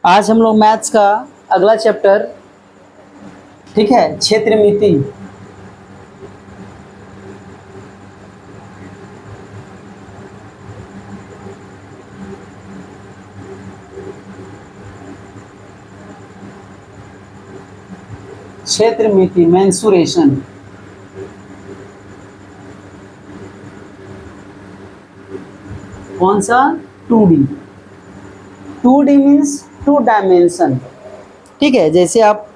आज हम लोग मैथ्स का अगला चैप्टर, ठीक है, क्षेत्रमिति। क्षेत्रमिति मेंसुरेशन। कौन सा? 2D। 2D means 2 dimension. ठीक है, जैसे आप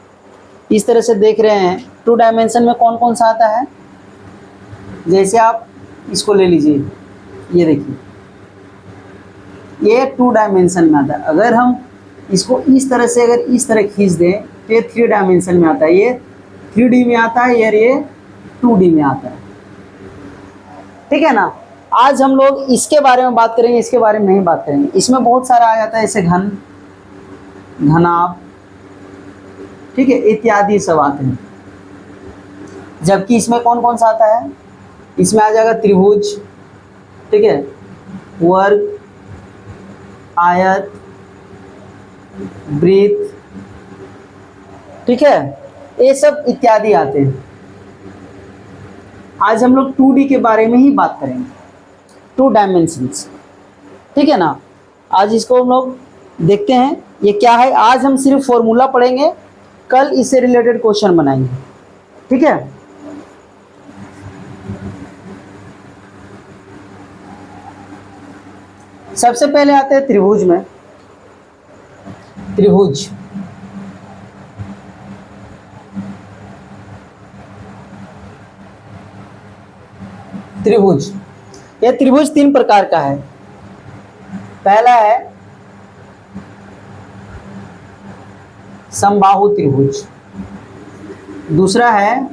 इस तरह से देख रहे हैं 2 डायमेंशन में कौन कौन सा आता है। जैसे आप इसको ले लीजिए, ये देखिए, ये 2 डायमेंशन में आता है। अगर हम इसको इस तरह से अगर इस तरह खींच दें तो ये 3 डायमेंशन में आता है। ये 3D में आता है और ये 2D में आता है। ठीक है ना। आज हम लोग इसके बारे में बात करेंगे, इसके बारे में नहीं बात करेंगे। इसमें बहुत सारा आ जाता है, जैसे घन, घनाभ, ठीक है, इत्यादि सब आते हैं। जबकि इसमें कौन कौन सा आता है? इसमें आ जाएगा त्रिभुज, ठीक है, वर्ग, आयत, वृत्त, ठीक है, ये सब इत्यादि आते हैं। आज हम लोग 2D के बारे में ही बात करेंगे, 2 डायमेंशंस। ठीक है ना। आज इसको हम लोग देखते हैं ये क्या है। आज हम सिर्फ फॉर्मूला पढ़ेंगे, कल इससे रिलेटेड क्वेश्चन बनाएंगे। ठीक है। सबसे पहले आते हैं त्रिभुज में। त्रिभुज, त्रिभुज, यह त्रिभुज 3 प्रकार का है। पहला है समबाहु त्रिभुज, दूसरा है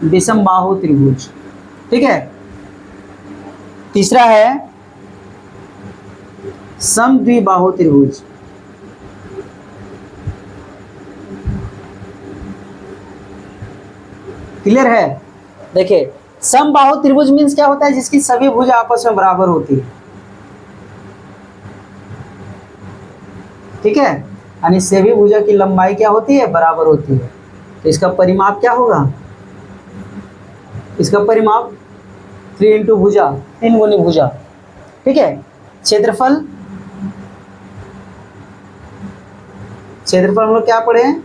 विषमबाहु त्रिभुज, ठीक है, तीसरा है समद्विबाहु त्रिभुज, क्लियर है। देखिए, समबाहु त्रिभुज मीन्स क्या होता है? जिसकी सभी भुजा आपस में बराबर होती है। ठीक है, यानी सभी भुजा की लंबाई क्या होती है? बराबर होती है। तो इसका परिमाप क्या होगा? इसका परिमाप 3 इंटू भुजा, 3 गुनी भुजा। ठीक है। क्षेत्रफल, क्षेत्रफल हम लोग क्या पढ़े हैं?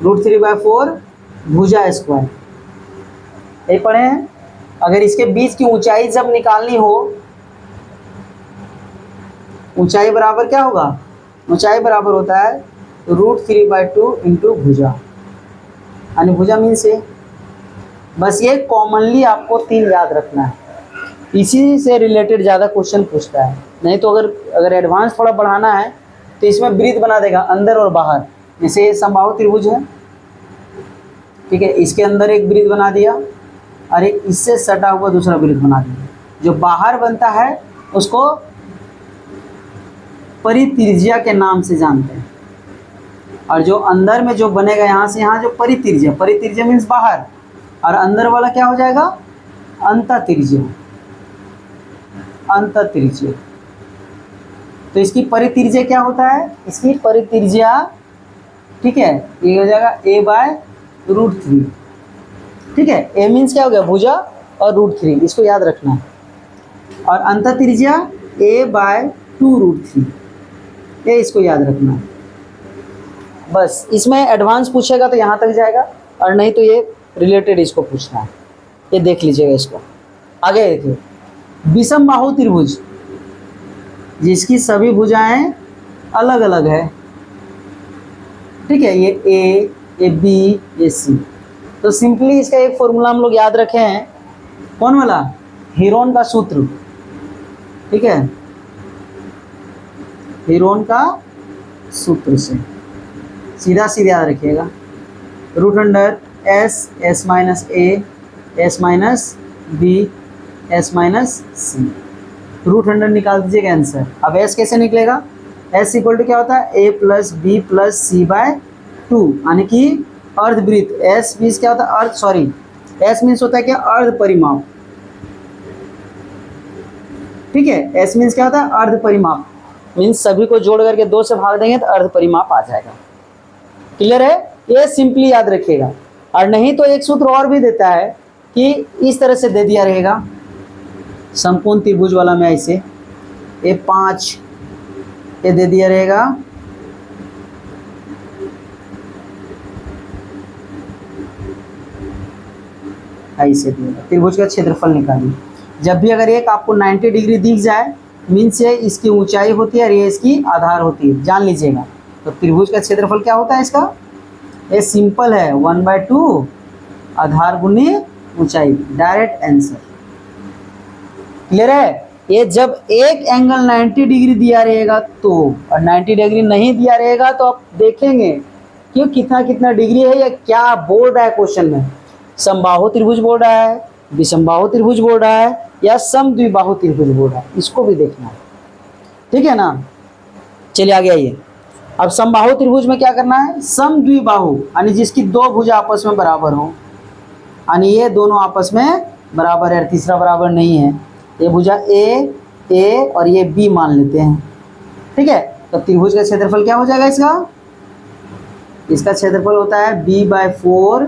√3/4 भुजा स्क्वायर, ये पढ़े हैं। अगर इसके बीच की ऊंचाई जब निकालनी हो, ऊंचाई बराबर क्या होगा? ऊंचाई बराबर होता है √3/2 इंटू भुजा, यानी भुजा मीन्स ये। बस ये कॉमनली आपको 3 याद रखना है, इसी से रिलेटेड ज़्यादा क्वेश्चन पूछता है। नहीं तो अगर एडवांस थोड़ा बढ़ाना है तो इसमें वृत्त बना देगा अंदर और बाहर। जैसे ये समबाहु त्रिभुज है, ठीक है, इसके अंदर एक वृत्त बना दिया और एक इससे सटा हुआ दूसरा वृत्त बना दिया। जो बाहर बनता है उसको परित्रिज्या के नाम से जानते हैं, और जो अंदर में जो बनेगा यहाँ से यहाँ, जो परित्रिज्या, परित्रिज्या मीन्स बाहर, और अंदर वाला क्या हो जाएगा? अंतःत्रिज्या, अंतःत्रिज्या। तो इसकी परित्रिज्या क्या होता है? इसकी परित्रिज्या, ठीक है, ये हो जाएगा a/√3। ठीक है, a मीन्स क्या हो गया? भुजा, और √3, इसको याद रखना है। और अंतःत्रिज्या a/2√3, ये इसको याद रखना है। बस इसमें एडवांस पूछेगा तो यहाँ तक जाएगा, और नहीं तो ये रिलेटेड इसको पूछना है, ये देख लीजिएगा इसको। आगे देखिए, विषमबाहु त्रिभुज, जिसकी सभी भुजाएं अलग अलग है। ठीक है, ये A, ये B, ये C। तो सिंपली इसका एक फॉर्मूला हम लोग याद रखे हैं। कौन वाला? हीरोन का सूत्र। ठीक है, हीरोन का सूत्र से सीधा सीधा याद रखिएगा। √S, S-A, S-B, S-C, √100 निकाल दीजिएगा आंसर। अब S कैसे निकलेगा? S इक्वल टू क्या होता है? A + B + C/2, यानी कि अर्धवृत्त। S मीन्स क्या होता है? अर्ध, सॉरी, S मीन्स होता है क्या? अर्ध परिमाप। ठीक है। एस मीन्स क्या होता है, अर्ध परिमाप, मीन्स सभी को जोड़ करके 2 से भाग देंगे तो अर्ध परिमाप आ जाएगा। क्लियर है, ये सिंपली याद रखिएगा। और नहीं तो एक सूत्र और भी देता है कि इस तरह से दे दिया रहेगा समकोण त्रिभुज वाला में, ऐसे ये 5 ये दे दिया रहेगा, ऐसे दिया त्रिभुज का क्षेत्रफल निकालिए। जब भी अगर एक आपको 90 डिग्री दिख जाए मीन्स ये इसकी ऊंचाई होती है और ये इसकी आधार होती है, जान लीजिएगा। तो त्रिभुज का क्षेत्रफल क्या होता है इसका, ये सिंपल है 1/2 आधार गुनी ऊंचाई, डायरेक्ट आंसर। क्लियर है। ये जब एक एंगल 90 डिग्री दिया रहेगा तो, और 90 डिग्री नहीं दिया रहेगा तो आप देखेंगे कि कितना कितना डिग्री है या क्या बोल रहा है क्वेश्चन में, समबाहु त्रिभुज बोल रहा है, विषमबाहु त्रिभुज बोल रहा है या समद्विबाहु त्रिभुज बोल रहा है, इसको भी देखना है। ठीक है ना। चलिए आगे आइए। अब समबाहु त्रिभुज में क्या करना है, समद्विबाहु यानी जिसकी 2 भुजा आपस में बराबर हो, यानी ये दोनों आपस में बराबर है, तीसरा बराबर नहीं है। ये भुजा ए और ये बी मान लेते हैं। ठीक है। तो त्रिभुज का क्षेत्रफल क्या हो जाएगा इसका क्षेत्रफल होता है b/4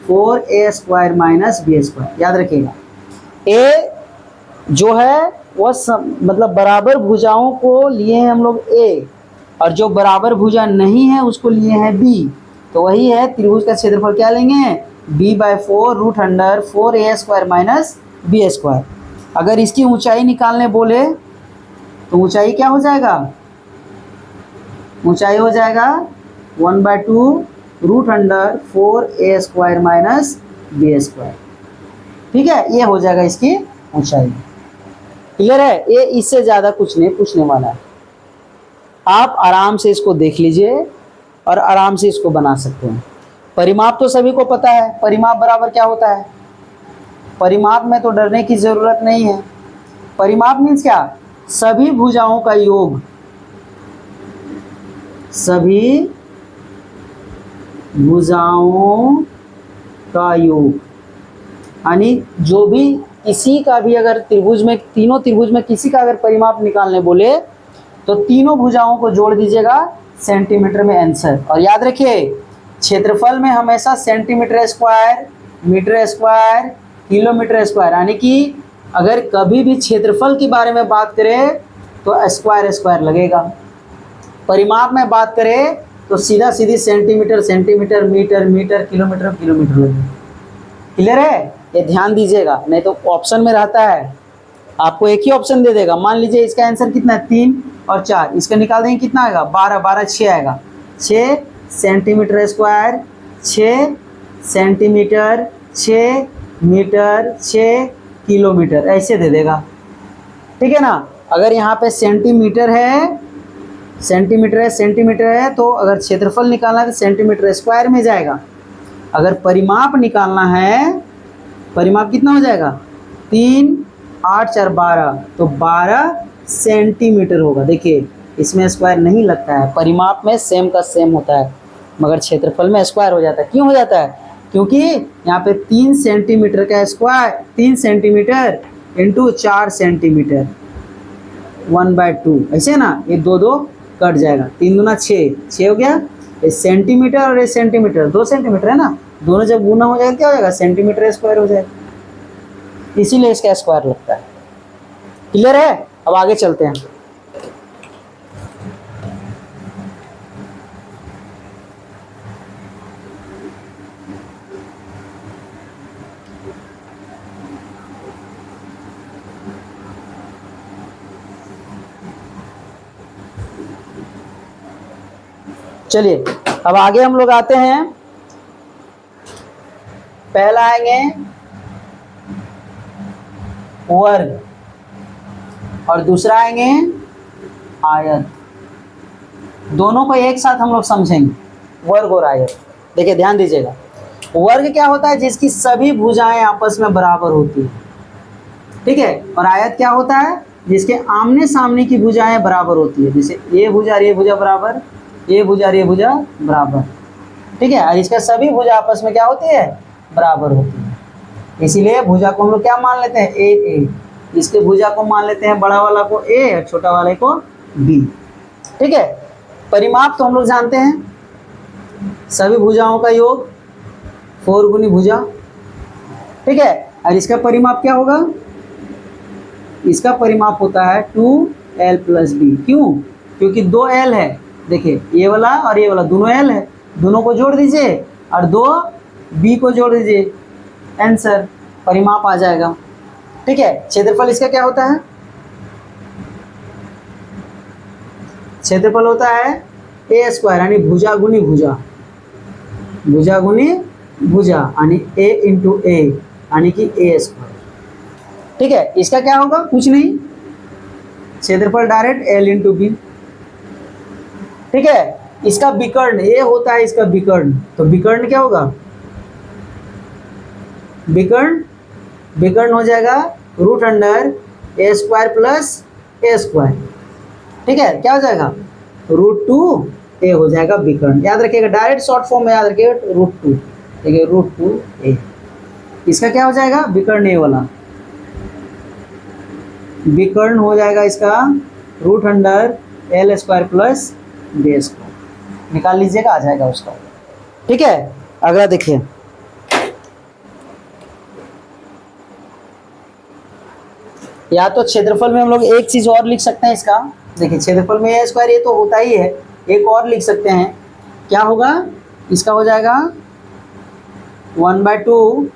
√4a² माइनस b²। याद रखिएगा, ए जो है वो मतलब बराबर भुजाओं को लिए हैं हम लोग ए, और जो बराबर भुजा नहीं है उसको लिए हैं बी। तो वही है त्रिभुज का क्षेत्रफल, क्या लेंगे b/4 √4a² माइनस b²। अगर इसकी ऊंचाई निकालने बोले तो ऊंचाई क्या हो जाएगा, ऊंचाई हो जाएगा 1/2 √4a² माइनस b²। ठीक है, ये हो जाएगा इसकी ऊंचाई। क्लियर है। ये इससे ज़्यादा कुछ नहीं पूछने वाला है, आप आराम से इसको देख लीजिए और आराम से इसको बना सकते हैं। परिमाप तो सभी को पता है, परिमाप बराबर क्या होता है, परिमाप में तो डरने की ज़रूरत नहीं है। परिमाप मीन्स क्या, सभी भुजाओं का योग, सभी भुजाओं का योग, यानी जो भी किसी का भी अगर त्रिभुज में, तीनों त्रिभुज में किसी का अगर परिमाप निकालने बोले तो तीनों भुजाओं को जोड़ दीजिएगा सेंटीमीटर में आंसर। और याद रखिए क्षेत्रफल में हमेशा centimetre square, metre square, kilometre square, यानी कि अगर कभी भी क्षेत्रफल के बारे में बात करें तो स्क्वायर स्क्वायर लगेगा। परिमाप में बात करें तो सीधा सीधी centimetre centimetre, metre metre, kilometre kilometre लगेगा। क्लियर है, ये ध्यान दीजिएगा, नहीं तो ऑप्शन में रहता है आपको एक ही ऑप्शन दे देगा। मान लीजिए इसका आंसर कितना है 3 और 4, इसका निकाल देंगे कितना आएगा 12, 12 6 आएगा, 6 centimetre square, 6 centimetre, 6 metre, 6 kilometre, ऐसे दे देगा। ठीक है ना। अगर यहाँ पे सेंटीमीटर है, सेंटीमीटर है तो अगर क्षेत्रफल निकालना है तो सेंटीमीटर स्क्वायर में जाएगा। अगर परिमाप निकालना है, परिमाप कितना हो जाएगा 3 8 4 12, तो 12 सेंटीमीटर होगा। देखिए इसमें स्क्वायर नहीं लगता है, परिमाप में सेम का सेम होता है, मगर क्षेत्रफल में स्क्वायर हो जाता है। क्यों हो जाता है, क्योंकि यहाँ पे 3 सेंटीमीटर का स्क्वायर, 3 सेंटीमीटर इंटू 4 सेंटीमीटर 1/2, ऐसे ना, ये 2 2 कट जाएगा, 3 दूना 6, 6 हो गया। ये सेंटीमीटर और ये सेंटीमीटर 2 सेंटीमीटर है ना, दोनों जब गुना हो जाएगा क्या हो जाएगा, सेंटीमीटर स्क्वायर हो जाएगा, इसीलिए इसका स्क्वायर लगता है। क्लियर है। अब आगे चलते हैं। चलिए अब आगे हम लोग आते हैं, पहला आएंगे वर्ग और दूसरा आएंगे आयत। दोनों को एक साथ हम लोग समझेंगे, वर्ग और आयत। देखिए ध्यान दीजिएगा, वर्ग क्या होता है, जिसकी सभी भुजाएं आपस में बराबर होती है। ठीक है। और आयत क्या होता है, जिसके आमने सामने की भुजाएं बराबर होती है, जैसे ये भुजा और ये भुजा बराबर, ये भुजा और ये भुजा बराबर। ठीक है। और इसका सभी भुजा आपस में क्या होती है, बराबर होती है। इसीलिए भुजा को हम लोग क्या मान लेते हैं, ए ए। इसके भुजा को मान लेते हैं बड़ा वाला को ए और छोटा वाले को बी। ठीक है, परिमाप तो हम लोग जानते हैं, सभी भुजाओं का योग 4 गुनी भुजा। ठीक है, और इसका परिमाप क्या होगा? इसका परिमाप होता है 2l + b। क्यों? क्योंकि 2l है, देखिए ये वाला और ये वाला दोनों l है, दोनों को जोड़ दीजिए और 2b को जोड़ दीजिए, आंसर परिमाप आ जाएगा। ठीक है, क्षेत्रफल इसका क्या होता है? क्षेत्रफल होता है a² यानी भुजा गुनी भुजा, भुजा गुनी भुजा यानी a × a यानी कि a²। ठीक है, इसका क्या होगा? कुछ नहीं, क्षेत्रफल डायरेक्ट l × b। ठीक है, इसका विकर्ण ये होता है, इसका विकर्ण, तो विकर्ण क्या होगा? विकर्ण हो जाएगा √a² + a²। ठीक है, क्या हो जाएगा? √2a हो जाएगा विकर्ण। याद रखिएगा, डायरेक्ट शॉर्ट फॉर्म में याद रखिएगा √2। ठीक है, √2a। इसका क्या हो जाएगा? विकर्ण ए वाला विकर्ण हो जाएगा इसका √l² + b²। निकाल लीजिएगा, आ जाएगा उसका। ठीक है, अगला देखिए, या तो क्षेत्रफल में हम लोग एक चीज और लिख सकते हैं इसका। देखिए क्षेत्रफल में a² ये तो होता ही है, एक और लिख सकते हैं, क्या होगा? इसका हो जाएगा 1/2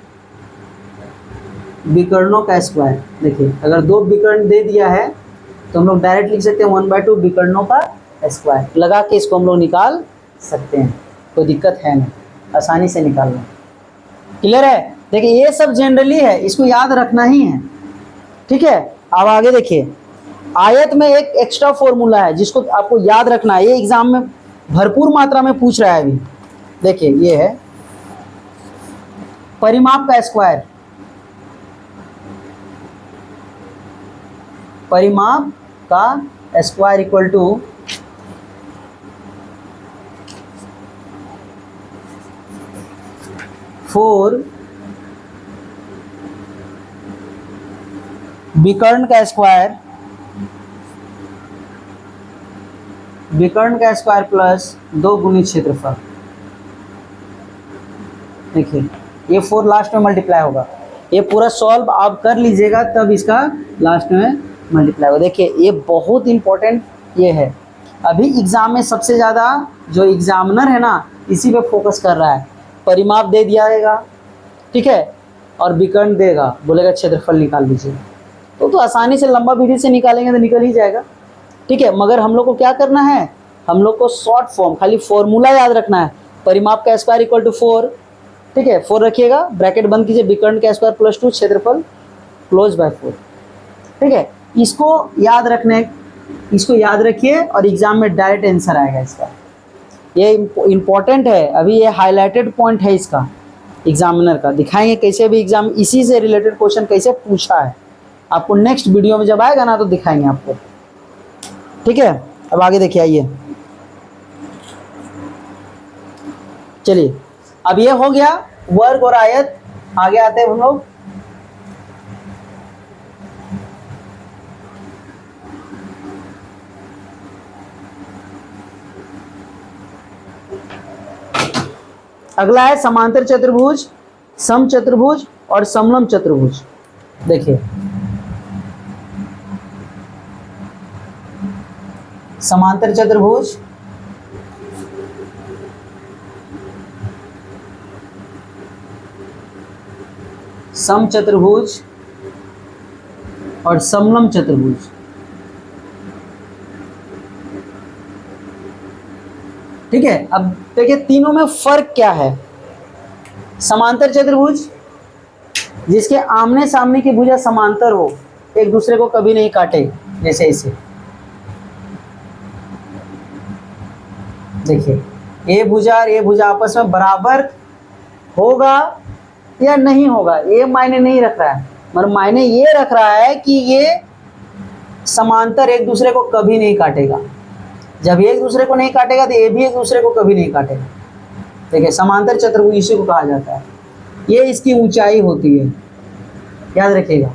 विकर्णों का स्क्वायर। देखिए अगर 2 विकर्ण दे दिया है तो हम लोग डायरेक्ट लिख सकते हैं 1/2 विकर्णों का स्क्वायर, लगा के इसको हम लोग निकाल सकते हैं, कोई दिक्कत है नहीं, आसानी से निकाल लें। क्लियर है? देखिए ये सब जनरली है, इसको याद रखना ही है। ठीक है, अब आगे देखिए, आयत में एक एक्स्ट्रा फॉर्मूला है जिसको आपको याद रखना है, ये एग्जाम में भरपूर मात्रा में पूछ रहा है अभी। देखिए ये है परिमाप का स्क्वायर, परिमाप का स्क्वायर इक्वल टू फोर विकर्ण का स्क्वायर, विकर्ण का स्क्वायर प्लस 2 गुनी क्षेत्रफल। देखिए ये 4 लास्ट में मल्टीप्लाई होगा, ये पूरा सॉल्व आप कर लीजिएगा तब इसका लास्ट में मल्टीप्लाई होगा। देखिए ये बहुत इंपॉर्टेंट ये है, अभी एग्जाम में सबसे ज़्यादा जो एग्जामिनर है ना इसी पे फोकस कर रहा है। परिमाप दे दिया जाएगा, ठीक है, और विकर्ण देगा, बोलेगा क्षेत्रफल निकाल लीजिए, तो आसानी से लंबा विधि से निकालेंगे तो निकल ही जाएगा। ठीक है, मगर हम लोग को क्या करना है, हम लोग को शॉर्ट फॉर्म खाली फॉर्मूला याद रखना है, परिमाप का स्क्वायर इक्वल टू 4। ठीक है, 4 रखिएगा, ब्रैकेट बंद कीजिए, विकर्ण का स्क्वायर प्लस 2 क्षेत्रफल क्लोज बाय 4। ठीक है, इसको याद रखिए और एग्जाम में डायरेक्ट आंसर आएगा इसका। ये इम्पोर्टेंट है, अभी ये हाईलाइटेड पॉइंट है इसका एग्जामिनर का, दिखाएंगे कैसे भी एग्जाम इसी से रिलेटेड क्वेश्चन कैसे पूछा है आपको, नेक्स्ट वीडियो में जब आएगा ना तो दिखाएंगे आपको। ठीक है, अब आगे देखिए, आइए चलिए, अब ये हो गया वर्ग और आयत, आगे आते हैं हम लोग। अगला है समांतर चतुर्भुज, समचतुर्भुज और समलंब चतुर्भुज। देखिए समांतर चतुर्भुज, समचतुर्भुज और समलंब चतुर्भुज। ठीक है, अब देखिए तीनों में फर्क क्या है। समांतर चतुर्भुज जिसके आमने सामने की भुजा समांतर हो, एक दूसरे को कभी नहीं काटे, जैसे इसे देखिए, ये भुजा और ये भुजा आपस में बराबर होगा या नहीं होगा ये मायने नहीं रख रहा है, मगर मायने ये रख रहा है कि ये समांतर एक दूसरे को कभी नहीं काटेगा। जब ये एक दूसरे को नहीं काटेगा तो ये भी एक दूसरे को कभी नहीं काटेगा। देखिए समांतर चतुर्भुज इसी को कहा जाता है, ये इसकी ऊंचाई होती है, याद रखिएगा।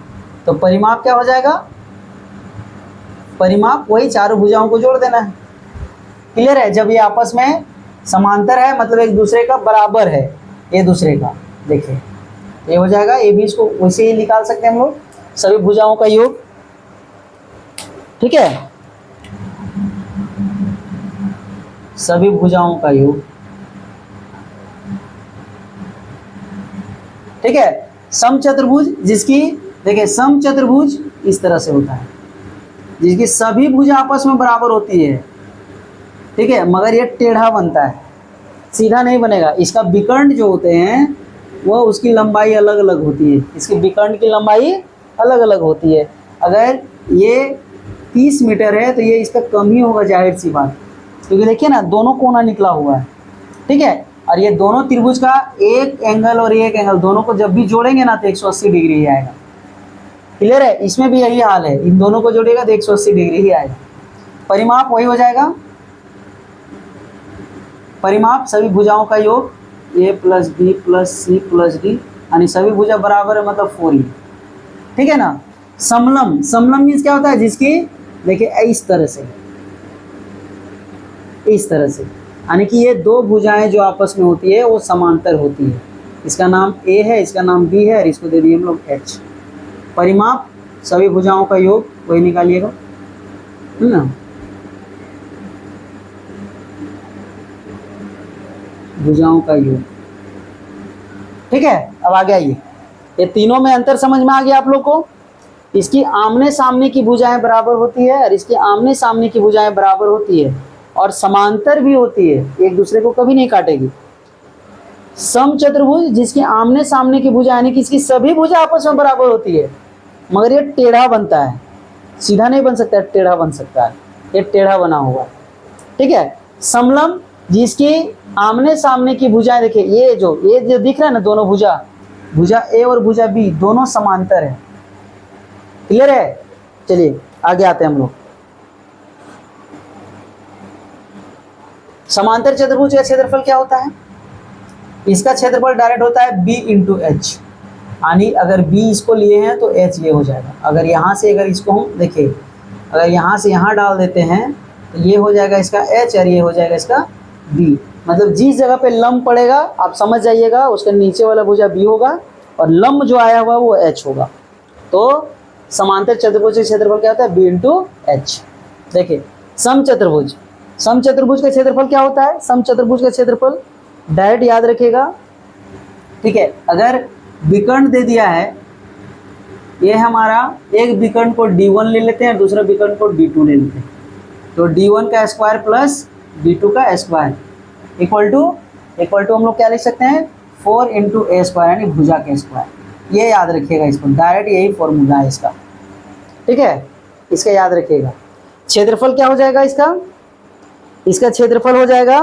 तो परिमाप क्या हो जाएगा, परिमाप वही चारों भुजाओं को जोड़ देना है। क्लियर है। जब ये आपस में समांतर है मतलब एक दूसरे का बराबर है, ये दूसरे का, देखिए ये हो जाएगा। ये भी इसको वैसे ही निकाल सकते हैं हम लोग, सभी भुजाओं का योग। ठीक है, सभी भुजाओं का योग। ठीक है। समचतुर्भुज जिसकी, देखिए समचतुर्भुज इस तरह से होता है, जिसकी सभी भुजा आपस में बराबर होती है। ठीक है, मगर ये टेढ़ा बनता है, सीधा नहीं बनेगा। इसका विकर्ण जो होते हैं वह उसकी लंबाई अलग अलग होती है, इसकी विकर्ण की लंबाई अलग अलग होती है। अगर ये 30 मीटर है तो ये इसका कम ही होगा, जाहिर सी बात, क्योंकि देखिए ना दोनों कोना निकला हुआ है। ठीक है, और ये दोनों त्रिभुज का एक एंगल और एक एंगल दोनों को जब भी जोड़ेंगे ना तो 180 डिग्री ही आएगा। क्लियर है। इसमें भी यही हाल है, इन दोनों को जोड़ेगा तो 180 डिग्री ही आएगा। परिमाप वही हो जाएगा, परिमाप सभी भुजाओं का योग, a plus B plus C plus D, यानी सभी भुजा बराबर है मतलब 4 ही। ठीक है ना। समलम, समलम मीन्स क्या होता है, जिसकी देखिए इस तरह से, इस तरह से, यानी कि ये दो भुजाएं जो आपस में होती है वो समांतर होती है। इसका नाम a है, इसका नाम b है, और इसको दे दिए हम लोग h। परिमाप सभी भुजाओं का योग वही निकालिएगा ना, भुजाओं का योग। ठीक है, अब आगे आइए, ये तीनों में अंतर समझ में आ गया आप लोग को। इसकी आमने सामने की भुजाएं बराबर होती है और इसकी आमने सामने की भुजाएं बराबर होती है और समांतर भी होती है, एक दूसरे को कभी नहीं काटेगी। समचतुर्भुज जिसकी आमने सामने की भुजा, यानी कि इसकी सभी भुजा आपस में बराबर होती है, मगर ये टेढ़ा बनता है, सीधा नहीं बन सकता, टेढ़ा बन सकता है, ये टेढ़ा बना हुआ। ठीक है। समलम जिसकी आमने सामने की भुजाएं, देखिए ये जो दिख रहा है ना, दोनों भुजा, भुजा ए और भुजा बी दोनों समांतर है। क्लियर है। चलिए आगे आते हैं हम लोग। समांतर चतुर्भुज का क्षेत्रफल क्या होता है, इसका क्षेत्रफल डायरेक्ट होता है b इंटू एच, यानी अगर b इसको लिए हैं तो h ये हो जाएगा। अगर यहाँ से अगर इसको हम देखिए, अगर यहाँ से यहाँ डाल देते हैं तो ये हो जाएगा इसका h और ये हो जाएगा इसका b। मतलब जिस जगह पे लंब पड़ेगा आप समझ जाइएगा, उसके नीचे वाला भुजा b होगा और लंब जो आया हुआ वो h होगा। तो समांतर चतुर्भुज का क्षेत्रफल क्या होता है, b इंटू एच। देखिए समचतुर्भुज, समचतुर्भुज का क्षेत्रफल क्या होता है, समचतुर्भुज का क्षेत्रफल डायरेक्ट याद रखिएगा। ठीक है, अगर विकर्ण दे दिया है, ये हमारा एक विकर्ण को d1 ले लेते हैं, दूसरा विकर्ण को d2 ले लेते हैं, तो d1 का स्क्वायर प्लस d2 का स्क्वायर इक्वल टू हम लोग क्या लिख सकते हैं, 4 इंटू ए स्क्वायर, यानी भुजा के स्क्वायर। ये याद रखिएगा, इसको डायरेक्ट यही फॉर्मूला है इसका। ठीक है, इसका याद रखिएगा। क्षेत्रफल क्या हो जाएगा इसका, इसका क्षेत्रफल हो जाएगा,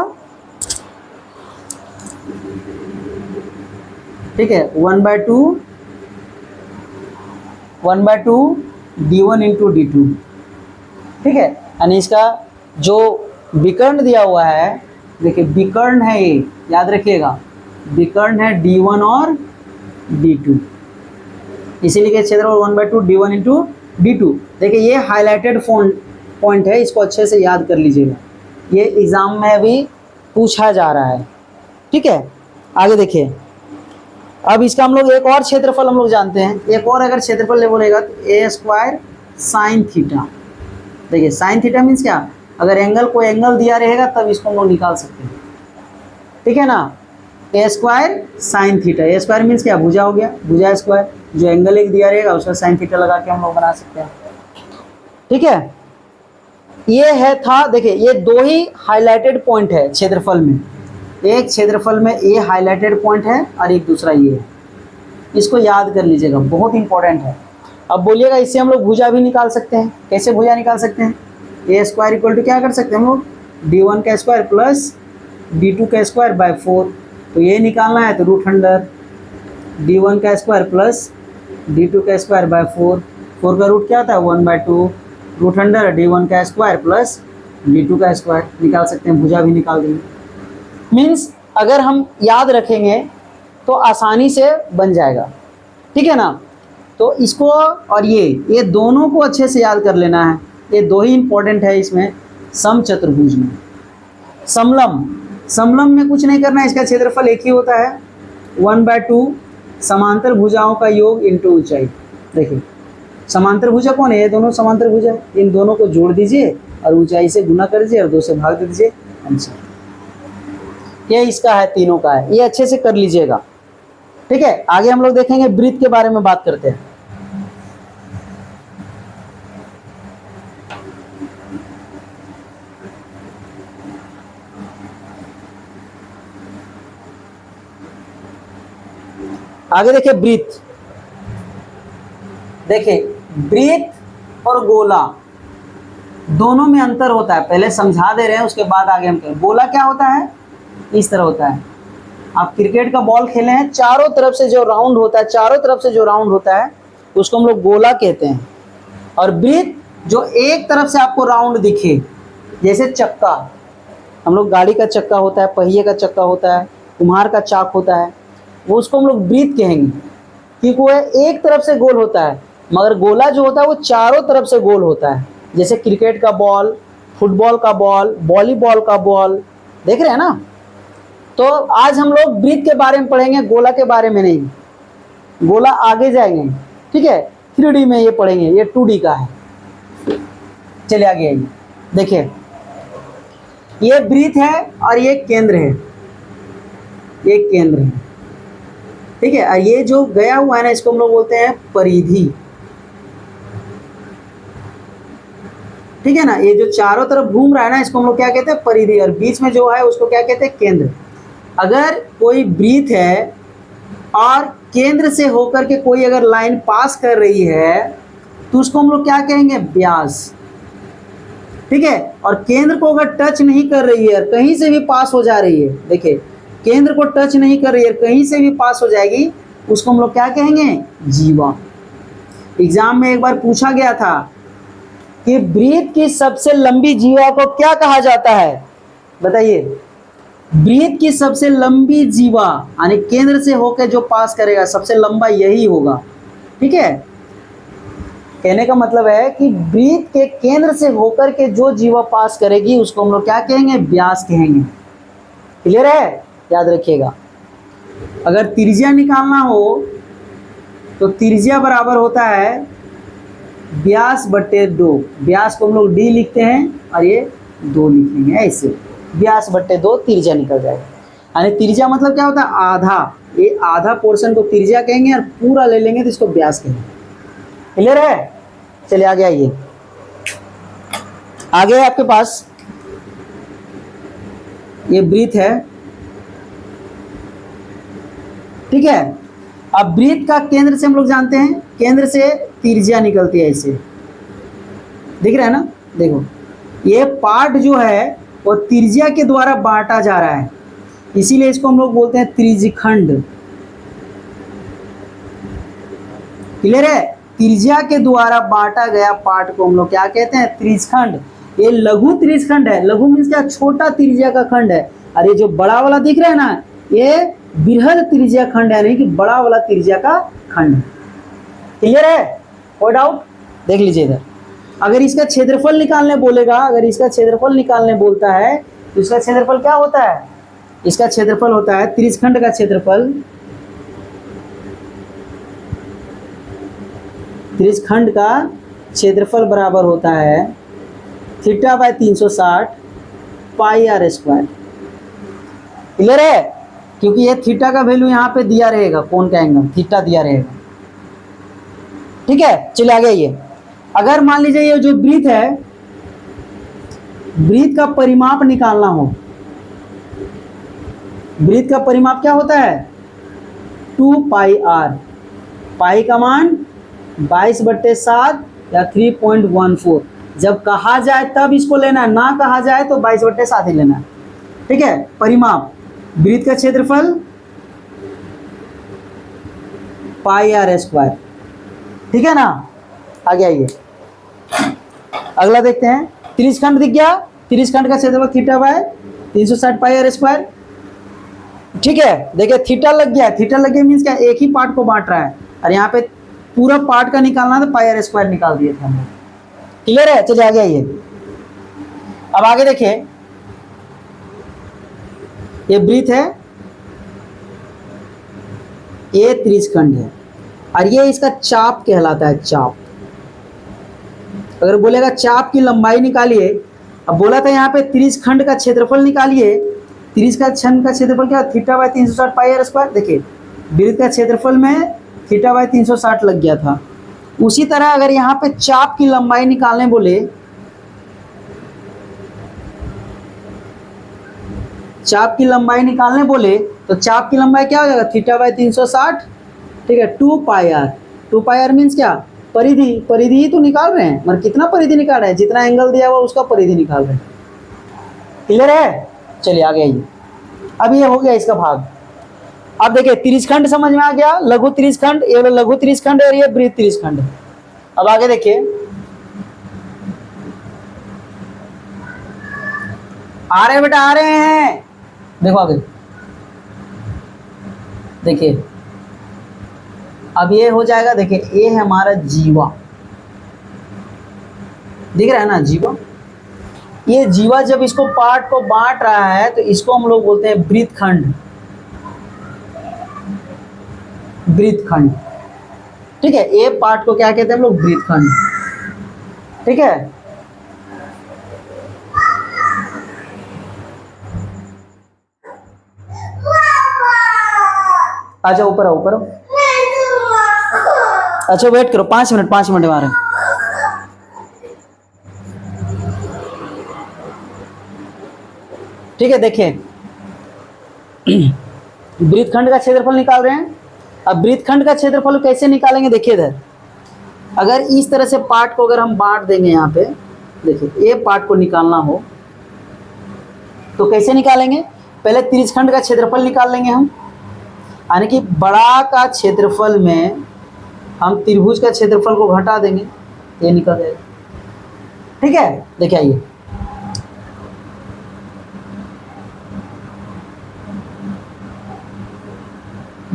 ठीक है, 1/2 d1 इंटू d2। ठीक है, यानी इसका जो विकर्ण दिया हुआ है, देखिए विकर्ण है ये, याद रखिएगा विकर्ण है d1 और d2, इसीलिए क्षेत्रफल 1/2 d1 इंटू d2। देखिए ये हाईलाइटेड पॉइंट है, इसको अच्छे से याद कर लीजिएगा, ये एग्जाम में भी पूछा जा रहा है। ठीक है, आगे देखिए। अब इसका हम लोग एक और क्षेत्रफल हम लोग जानते हैं, एक और अगर क्षेत्रफल ले बोलेगा तो ए स्क्वायर साइन थीटा। देखिए साइन थीटा मीन्स क्या, अगर एंगल को एंगल दिया रहेगा तब इसको हम लोग निकाल सकते हैं। ठीक है ना, ए स्क्वायर साइन थीटा, ए स्क्वायर मीन्स क्या, भुजा हो गया, भुजा स्क्वायर, जो एंगल एक दिया रहेगा उसका साइन थीटा लगा के हम लोग बना सकते हैं। ठीक है, ये है था, देखिए ये दो ही हाईलाइटेड पॉइंट है क्षेत्रफल में, एक क्षेत्रफल में ये हाईलाइटेड पॉइंट है और एक दूसरा ये है, इसको याद कर लीजिएगा, बहुत इंपॉर्टेंट है। अब बोलिएगा इससे हम लोग भुजा भी निकाल सकते हैं, कैसे भुजा निकाल सकते हैं, ए स्क्वायर इक्वल टू क्या कर सकते हैं हम लोग, d1 का स्क्वायर प्लस d2 का स्क्वायर बाय 4, तो ये निकालना है तो रूट अंडर d1 का स्क्वायर प्लस d2 का स्क्वायर बाय 4, 4 का रूट क्या होता है 1/2, रूट अंडर d1 का स्क्वायर प्लस d2 का स्क्वायर, निकाल सकते हैं, भुजा भी निकाल देंगे। मीन्स अगर हम याद रखेंगे तो आसानी से बन जाएगा। ठीक है ना, तो इसको और ये दोनों को अच्छे से याद कर लेना है, ये दो ही इंपॉर्टेंट है इसमें समचतुर्भुज में। समलंब में कुछ नहीं करना है, इसका क्षेत्रफल एक ही होता है 1/2 समांतर भुजाओं का योग इंटू ऊंचाई। देखिए समांतर भुजा कौन है, ये दोनों समांतर भुजा, इन दोनों को जोड़ दीजिए और ऊंचाई से गुना कर दीजिए और 2 से भाग दे दीजिए, आंसर। ये इसका है, तीनों का है, ये अच्छे से कर लीजिएगा। ठीक है, आगे हम लोग देखेंगे वृत्त के बारे में बात करते हैं। आगे देखिए वृत्त, देखिए वृत्त और गोला दोनों में अंतर होता है, पहले समझा दे रहे हैं उसके बाद आगे हम करें। गोला क्या होता है, इस तरह होता है, आप क्रिकेट का बॉल खेले हैं, चारों तरफ से जो राउंड होता है, चारों तरफ से जो राउंड होता है उसको हम लोग गोला कहते हैं। और वृत्त जो एक तरफ से आपको राउंड दिखे, जैसे चक्का, हम लोग गाड़ी का चक्का होता है, पहिए का चक्का होता है, कुम्हार का चाक होता है, वो उसको हम लोग वृत्त कहेंगे क्योंकि वो एक तरफ से गोल होता है। मगर गोला जो होता है वो चारों तरफ से गोल होता है, जैसे क्रिकेट का बॉल, फुटबॉल का बॉल, वॉलीबॉल का बॉल, देख रहे हैं ना। तो आज हम लोग वृत्त के बारे में पढ़ेंगे, गोला के बारे में नहीं, गोला आगे जाएंगे। ठीक है, 3D में ये पढ़ेंगे, ये 2D का है। चलिए आगे आइए, देखिए ये वृत्त है और ये केंद्र है, ये केंद्र है। ठीक है, और ये जो गया हुआ है ना इसको हम लोग बोलते हैं परिधि। ठीक है ना, ये जो चारों तरफ घूम रहा है ना इसको हम लोग क्या कहते हैं, परिधि, और बीच में जो है उसको क्या कहते हैं, केंद्र। अगर कोई वृत्त है और केंद्र से होकर के कोई अगर लाइन पास कर रही है तो उसको हम लोग क्या कहेंगे, व्यास। ठीक है, और केंद्र को अगर टच नहीं कर रही है, कहीं से भी पास हो जा रही है, देखिए केंद्र को टच नहीं कर रही है, कहीं से भी पास हो जाएगी, उसको हम लोग क्या कहेंगे, जीवा। एग्जाम में एक बार पूछा गया था कि वृत्त की सबसे लंबी जीवा को क्या कहा जाता है, बताइए। वृत्त की सबसे लंबी जीवा यानी केंद्र से होकर जो पास करेगा सबसे लंबा यही होगा। ठीक है, कहने का मतलब है कि वृत्त के केंद्र से होकर के जो जीवा पास करेगी उसको हम लोग क्या कहेंगे, व्यास कहेंगे। क्लियर है, याद रखिएगा। अगर त्रिज्या निकालना हो तो त्रिज्या बराबर होता है व्यास बटे 2। व्यास को हम लोग d लिखते हैं और ये 2 लिखेंगे, ऐसे व्यास बटे 2 त्रिज्या निकल जाएगा। यानी त्रिज्या मतलब क्या होता है, आधा, ये आधा पोर्शन को त्रिज्या कहेंगे और पूरा ले लेंगे तो इसको व्यास कहेंगे। क्लियर है, चलिए आगे आइए। आगे आपके पास ये वृत्त है। ठीक है, अब वृत्त का केंद्र से हम लोग जानते हैं, केंद्र से त्रिज्या निकलती है, ऐसे दिख रहा है ना। देखो ये पार्ट जो है वो त्रिज्या के द्वारा बांटा जा रहा है, इसीलिए इसको हम लोग बोलते हैं त्रिज्यखंड। क्लियर है, त्रिज्या के द्वारा बांटा गया पार्ट को हम लोग क्या कहते हैं, त्रिज्यखंड। ये लघु त्रिज्यखंड है, लघु मीन्स क्या, छोटा त्रिज्या का खंड है, और ये जो बड़ा वाला दिख रहा है ना ये बृहद त्रिज्या खंड है, यानी कि बड़ा वाला त्रिज्या का खंड है। क्लियर है, कोई डाउट, देख लीजिए इधर। अगर इसका क्षेत्रफल निकालने बोलेगा, अगर इसका क्षेत्रफल निकालने बोलता है तो इसका क्षेत्रफल क्या होता है, इसका क्षेत्रफल होता है त्रिज्यखंड का क्षेत्रफल, त्रिज्यखंड का क्षेत्रफल बराबर होता है θ/360 πr²। क्लियर है, क्योंकि ये थीटा का वैल्यू यहाँ पे दिया रहेगा, कोण का एंगल थीटा दिया रहेगा। ठीक है, चलिए आगे आइए। अगर मान लीजिए ये जो वृत्त है, वृत्त का परिमाप निकालना हो, वृत्त का परिमाप क्या होता है, 2πr, पाई का मान 22/7 या 3.14। जब कहा जाए तब इसको लेना है, ना कहा जाए तो 22/7 ही लेना है। ठीक है, परिमाप वृत्त का क्षेत्रफल πr²। ठीक है ना, आगे आइए अगला देखते हैं। त्रिज्यखंड दिख गया, त्रिज्यखंड का क्षेत्रफल θ/360 πr²। ठीक है, देखिए थीटा लग गया, थीटा लग गया मीन्स क्या, एक ही पार्ट को बांट रहा है, और यहाँ पे पूरा पार्ट का निकालना था, पाई आर स्क्वायर निकाल दिए थे हम लोग। क्लियर है? चलिए आगे आइए। अब आगे देखिए, ये वृत्त है, ये त्रिज्यखंड है, और ये इसका चाप कहलाता है, चाप। अगर बोलेगा चाप की लंबाई निकालिए, अब बोला था यहाँ पे त्रिज्यखंड का क्षेत्रफल निकालिए, त्रिज्यखंड का क्षेत्रफल क्या, theta by 360 pi R square. देखिए वृत्त का क्षेत्रफल में थीटा बाय 360 लग गया था। उसी तरह अगर यहाँ पे चाप की लंबाई निकालने बोले, चाप की लंबाई निकालने बोले तो चाप की लंबाई क्या हो जाएगा, थीटा बाय 360, ठीक है, 2 पाई आर। 2 पाई आर मीन्स क्या, परिधि, परिधि ही तो निकाल रहे हैं, मतलब कितना परिधि निकाल रहे हैं, जितना एंगल दिया हुआ उसका परिधि निकाल रहे हैं। क्लियर है? चलिए आगे आइए। अब ये हो गया इसका भाग। अब देखिए त्रिज्यखंड समझ में आ गया, लघु त्रिज्यखंड, ये लघु त्रिज्यखंड और ये वृत्त त्रिज्यखंड। अब आगे देखिए, आ रहे बेटा, आ रहे हैं, देखो आगे देखिए। अब ये हो जाएगा, देखिए ये है हमारा जीवा, दिख रहा है ना जीवा। ये जीवा जब इसको पार्ट को बांट रहा है तो इसको हम लोग बोलते हैं वृत्तखंड, वृत्तखंड, ठीक है। ये पार्ट को क्या कहते हैं हम लोग, वृत्तखंड, ठीक है। अच्छा ऊपर आओ, ऊपर आओ। अच्छा वेट करो 5 मिनट, 5 मिनट में आ रहे हैं। ठीक है, देखिए वृत्तखंड का क्षेत्रफल निकाल रहे हैं। अब वृत्तखंड का क्षेत्रफल कैसे निकालेंगे, देखिए इधर, अगर इस तरह से पार्ट को अगर हम बांट देंगे यहाँ पे, देखिए ये पार्ट को निकालना हो तो कैसे निकालेंगे, पहले त्रिज्यखंड का क्षेत्रफल निकाल लेंगे हम, यानी कि बड़ा का क्षेत्रफल में हम त्रिभुज का क्षेत्रफल को घटा देंगे, ये निकल जाएगा, ठीक है। देखिए आइए,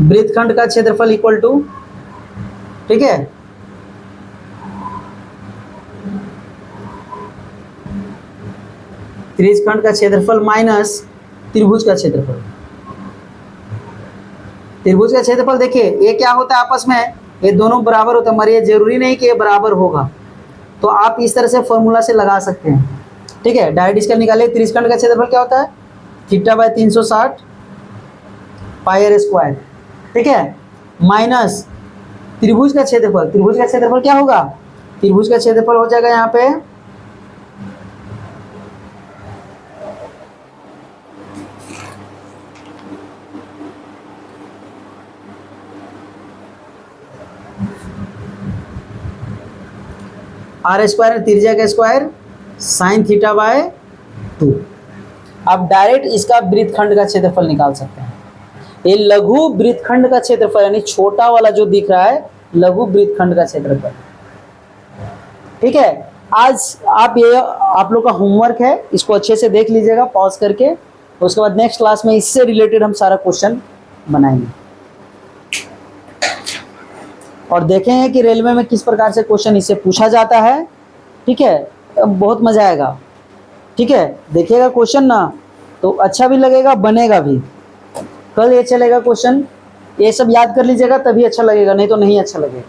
वृत्तखंड का क्षेत्रफल इक्वल टू, ठीक है, त्रिज्यखंड का क्षेत्रफल माइनस त्रिभुज का क्षेत्रफल। त्रिभुज का क्षेत्रफल देखिए ये क्या होता है आपस में, ये दोनों बराबर होता है, मगर ये जरूरी नहीं कि ये बराबर होगा, तो आप इस तरह से फॉर्मूला से लगा सकते हैं, ठीक है। डायरेक्ट इसका निकालिए, त्रिज्यखंड का क्षेत्रफल क्या होता है, theta by 360 pi R square, ठीक है, माइनस त्रिभुज का क्षेत्रफल। त्रिभुज का क्षेत्रफल क्या होगा, त्रिभुज का क्षेत्रफल हो जाएगा यहाँ पे आर स्क्वायर, त्रिज्या का स्क्वायर, साइन थीटा बाय 2। अब डायरेक्ट इसका वृत्तखंड का क्षेत्रफल निकाल सकते हैं। ये लघु वृत्तखंड का क्षेत्रफल, यानी छोटा वाला जो दिख रहा है लघु वृत्तखंड का क्षेत्रफल, ठीक है। आज आप लोग का होमवर्क है, इसको अच्छे से देख लीजिएगा पॉज करके, उसके बाद नेक्स्ट क्लास में इससे रिलेटेड हम सारा क्वेश्चन बनाएंगे और देखेंगे कि रेलवे में किस प्रकार से क्वेश्चन इससे पूछा जाता है, ठीक है। बहुत मजा आएगा, ठीक है, देखिएगा क्वेश्चन ना तो अच्छा भी लगेगा, बनेगा भी। कल ये चलेगा क्वेश्चन, ये सब याद कर लीजिएगा तभी अच्छा लगेगा, नहीं तो नहीं अच्छा लगेगा।